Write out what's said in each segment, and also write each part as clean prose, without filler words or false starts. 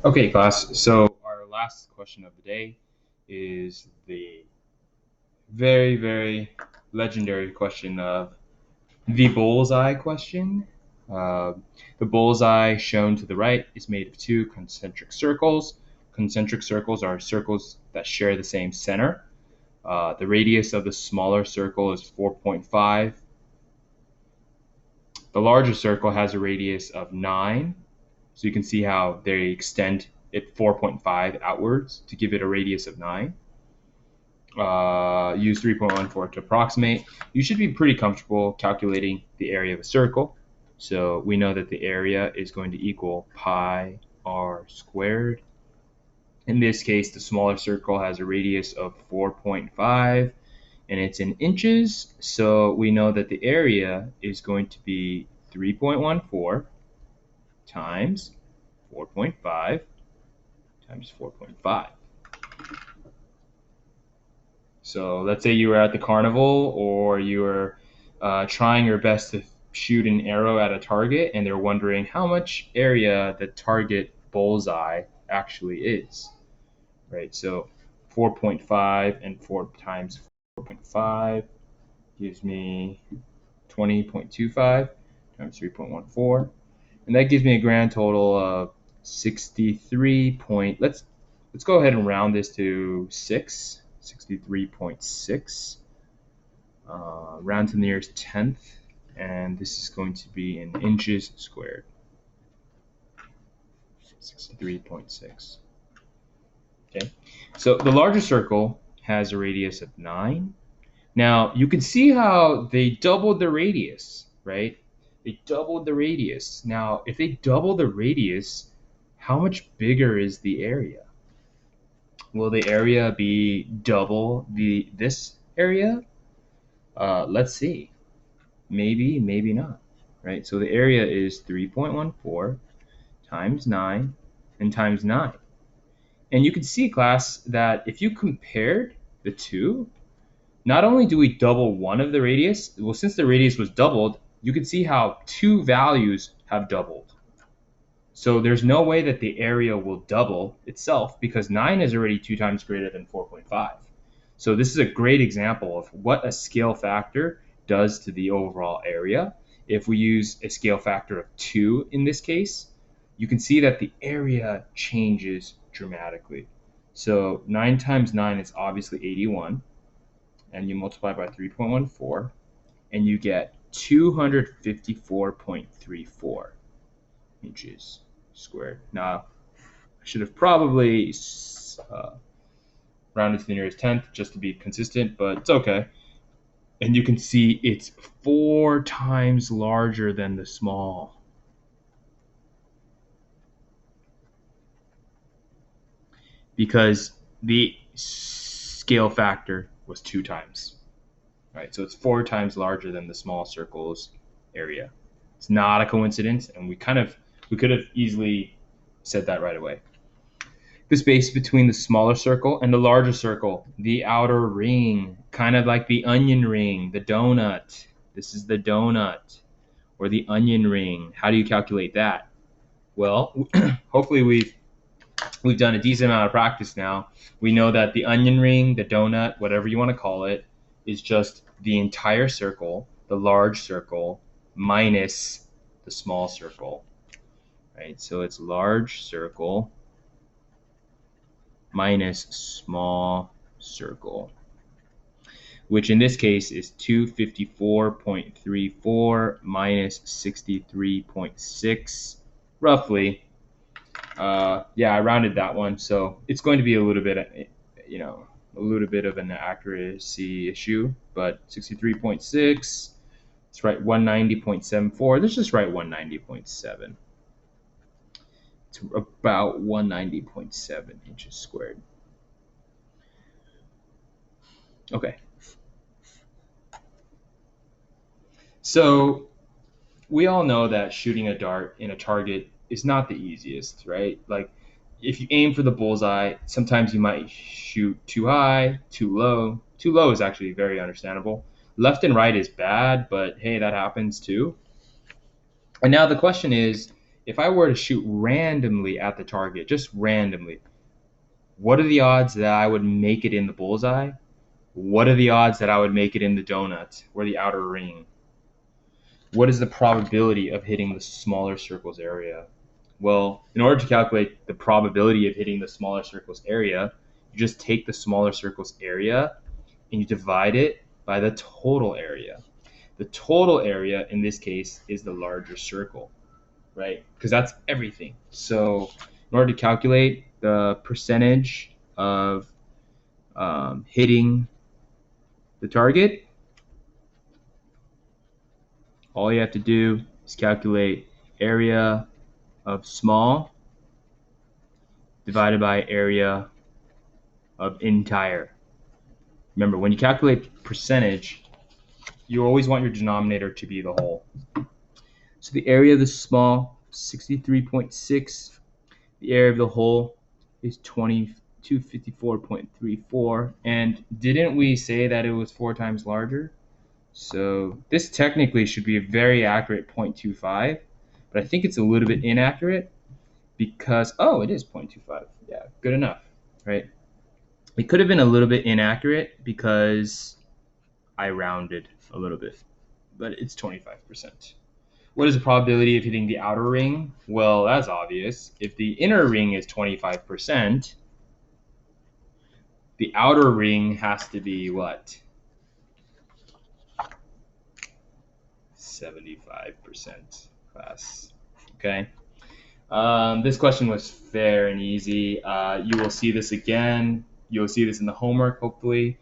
Okay, class. So our last question of the day is the very, very legendary question of the bullseye question. Uh, the bullseye shown to the right is made of two concentric circles. Concentric circles are circles that share the same center. The radius of the smaller circle is 4.5. The larger circle has a radius of 9. So you can see how they extend it 4.5 outwards to give it a radius of 9. Use 3.14 to approximate. You should be pretty comfortable calculating the area of a circle. So we know that the area is going to equal pi r squared. In this case, the smaller circle has a radius of 4.5 and it's in inches. So we know that the area is going to be 3.14 times 4.5 times 4.5. So let's say you were at the carnival or you were trying your best to shoot an arrow at a target and they're wondering how much area the target bullseye actually is, right? So 4.5 and 4 times 4.5 gives me 20.25 times 3.14. And that gives me a grand total of 63 point, let's go ahead and round this to 63.6. Round to the nearest tenth, and this is going to be in inches squared. 63.6. Okay, so the larger circle has a radius of 9. Now you can see how they doubled the radius, right? They doubled the radius. Now, if they double the radius, how much bigger is the area? Will the area be double this area? Let's see. Maybe, maybe not. Right? So the area is 3.14 times 9 and times 9. And you can see, class, that if you compared the two, not only do we double one of the radius, well, since the radius was doubled, you can see how two values have doubled. So there's no way that the area will double itself because 9 is already 2 times greater than 4.5. So this is a great example of what a scale factor does to the overall area. If we use a scale factor of 2 in this case, you can see that the area changes dramatically. So 9 times 9 is obviously 81, and you multiply by 3.14, and you get 254.34 inches squared. Now, I should have probably rounded to the nearest tenth just to be consistent, but it's okay. And you can see it's 4 times larger than the small. Because the scale factor was 2 times. Right? So it's 4 times larger than the small circle's area. It's not a coincidence, and we could have easily said that right away. The space between the smaller circle and the larger circle, the outer ring, kind of like the onion ring, the donut. This is the donut, or the onion ring. How do you calculate that? Well, hopefully we've done a decent amount of practice now. We know that the onion ring, the donut, whatever you want to call it, is just the entire circle, the large circle, minus the small circle. Right? So it's large circle minus small circle, which in this case is 254.34 minus 63.6, roughly. Yeah, I rounded that one, so it's going to be a little bit, a little bit of an accuracy issue, but 63.6, let's write 190.74. Let's just write 190.7. It's about 190.7 inches squared. Okay. So we all know that shooting a dart in a target is not the easiest, right? Like if you aim for the bullseye, sometimes you might shoot too high, too low. Too low is actually very understandable. Left and right is bad, but hey, that happens too. And now the question is, if I were to shoot randomly at the target, just randomly, what are the odds that I would make it in the bullseye? What are the odds that I would make it in the donut or the outer ring? What is the probability of hitting the smaller circle's area? Well, in order to calculate the probability of hitting the smaller circle's area, you just take the smaller circle's area and you divide it by the total area. The total area in this case is the larger circle, right? Because that's everything. So in order to calculate the percentage of hitting the target, all you have to do is calculate area of small divided by area of entire. Remember, when you calculate percentage, you always want your denominator to be the whole. So the area of the small, 63.6. The area of the whole is 2254.34. And didn't we say that it was 4 times larger? So this technically should be a very accurate 0.25, but I think it's a little bit inaccurate because, oh, it is 0.25. Yeah, good enough, right? It could have been a little bit inaccurate because I rounded a little bit, but it's 25%. What is the probability of hitting the outer ring? Well, that's obvious. If the inner ring is 25%, the outer ring has to be what? 75% class. Okay. This question was fair and easy. You will see this again. You'll see this in the homework, hopefully.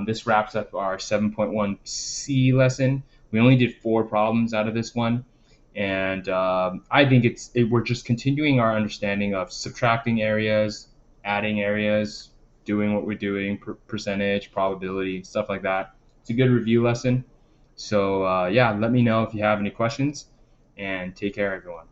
This wraps up our 7.1C lesson. We only did 4 problems out of this one. And I think we're just continuing our understanding of subtracting areas, adding areas, doing what we're doing, percentage, probability, stuff like that. It's a good review lesson. So yeah, let me know if you have any questions, and take care, everyone.